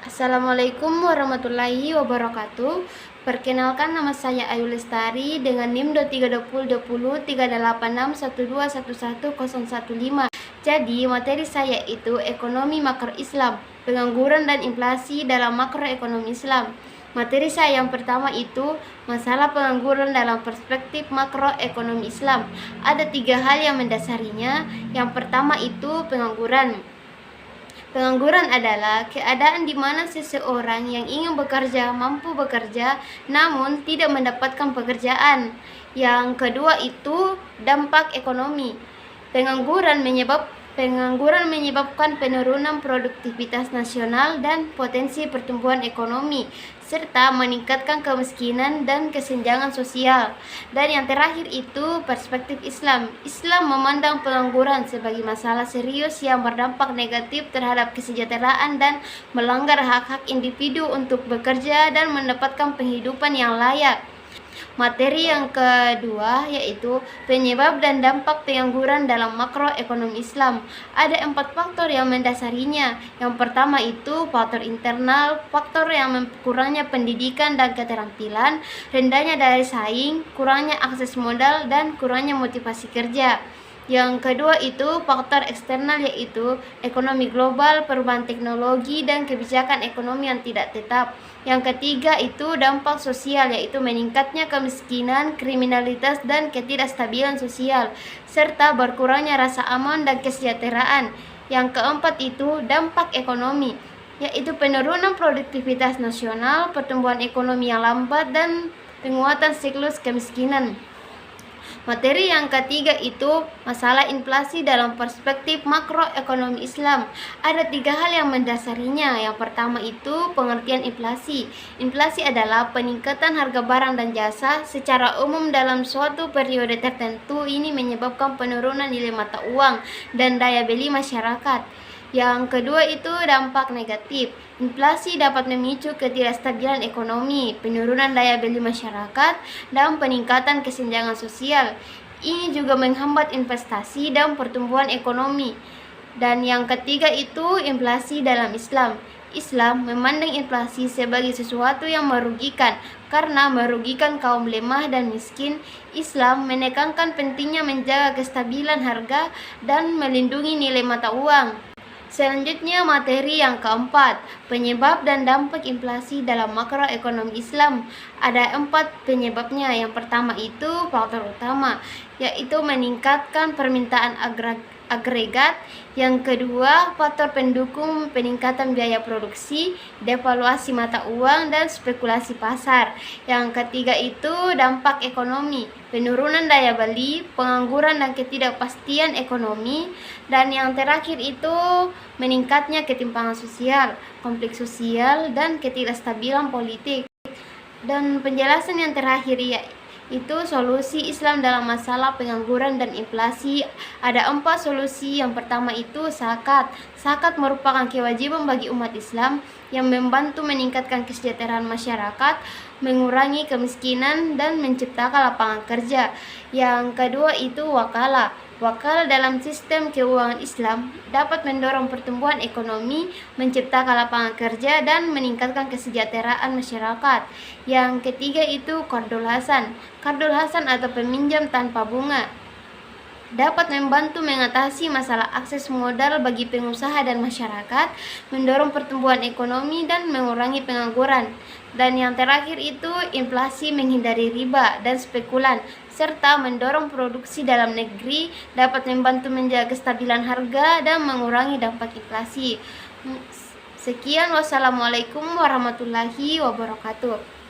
Assalamualaikum warahmatullahi wabarakatuh. Perkenalkan, nama saya Ayu Lestari dengan NIM 2320 38612111015. Jadi materi saya itu ekonomi makro Islam, pengangguran dan inflasi dalam makroekonomi Islam. Materi saya yang pertama itu masalah pengangguran dalam perspektif makroekonomi Islam. Ada 3 hal yang mendasarinya. Yang pertama itu pengangguran. Pengangguran adalah keadaan di mana seseorang yang ingin bekerja mampu bekerja namun tidak mendapatkan pekerjaan. Yang kedua itu dampak ekonomi. Pengangguran menyebabkan penurunan produktivitas nasional dan potensi pertumbuhan ekonomi, serta meningkatkan kemiskinan dan kesenjangan sosial. Dan yang terakhir itu perspektif Islam. Islam memandang pengangguran sebagai masalah serius yang berdampak negatif terhadap kesejahteraan dan melanggar hak-hak individu untuk bekerja dan mendapatkan penghidupan yang layak. Materi yang kedua yaitu penyebab dan dampak pengangguran dalam makroekonomi Islam. Ada 4 faktor yang mendasarinya. Yang pertama itu faktor internal, faktor yang kurangnya pendidikan dan keterampilan, rendahnya daya saing, kurangnya akses modal, dan kurangnya motivasi kerja. Yang kedua itu faktor eksternal, yaitu ekonomi global, perubahan teknologi, dan kebijakan ekonomi yang tidak tetap. Yang ketiga itu dampak sosial, yaitu meningkatnya kemiskinan, kriminalitas, dan ketidakstabilan sosial, serta berkurangnya rasa aman dan kesejahteraan. Yang keempat itu dampak ekonomi, yaitu penurunan produktivitas nasional, pertumbuhan ekonomi yang lambat, dan penguatan siklus kemiskinan. Materi yang ketiga itu masalah inflasi dalam perspektif makroekonomi Islam. Ada 3 hal yang mendasarinya. Yang pertama itu pengertian inflasi. Inflasi adalah peningkatan harga barang dan jasa secara umum dalam suatu periode tertentu. Ini menyebabkan penurunan nilai mata uang dan daya beli masyarakat. Yang kedua itu dampak negatif. Inflasi dapat memicu ketidakstabilan ekonomi, penurunan daya beli masyarakat, dan peningkatan kesenjangan sosial. Ini juga menghambat investasi dan pertumbuhan ekonomi. Dan yang ketiga itu inflasi dalam Islam. Islam memandang inflasi sebagai sesuatu yang merugikan karena merugikan kaum lemah dan miskin. Islam menekankan pentingnya menjaga kestabilan harga dan melindungi nilai mata uang. Selanjutnya materi yang keempat, penyebab dan dampak inflasi dalam makroekonomi Islam. Ada 4 penyebabnya. Yang pertama itu faktor utama, yaitu meningkatkan permintaan agregat. Yang kedua, faktor pendukung peningkatan biaya produksi, devaluasi mata uang, dan spekulasi pasar. Yang ketiga itu dampak ekonomi, penurunan daya beli, pengangguran, dan ketidakpastian ekonomi. Dan yang terakhir itu meningkatnya ketimpangan sosial, konflik sosial, dan ketidakstabilan politik. Dan penjelasan yang terakhir itu solusi Islam dalam masalah pengangguran dan inflasi. Ada 4 solusi. Yang pertama itu zakat. Zakat merupakan kewajiban bagi umat Islam yang membantu meningkatkan kesejahteraan masyarakat, mengurangi kemiskinan, dan menciptakan lapangan kerja. Yang kedua itu wakalah. Wakalah dalam sistem keuangan Islam dapat mendorong pertumbuhan ekonomi, menciptakan lapangan kerja, dan meningkatkan kesejahteraan masyarakat. Yang ketiga itu qardul hasan. Qardul hasan atau peminjam tanpa bunga dapat membantu mengatasi masalah akses modal bagi pengusaha dan masyarakat, mendorong pertumbuhan ekonomi, dan mengurangi pengangguran. Dan yang terakhir itu inflasi, menghindari riba dan spekulan, serta mendorong produksi dalam negeri, dapat membantu menjaga kestabilan harga dan mengurangi dampak inflasi. Sekian, wassalamualaikum warahmatullahi wabarakatuh.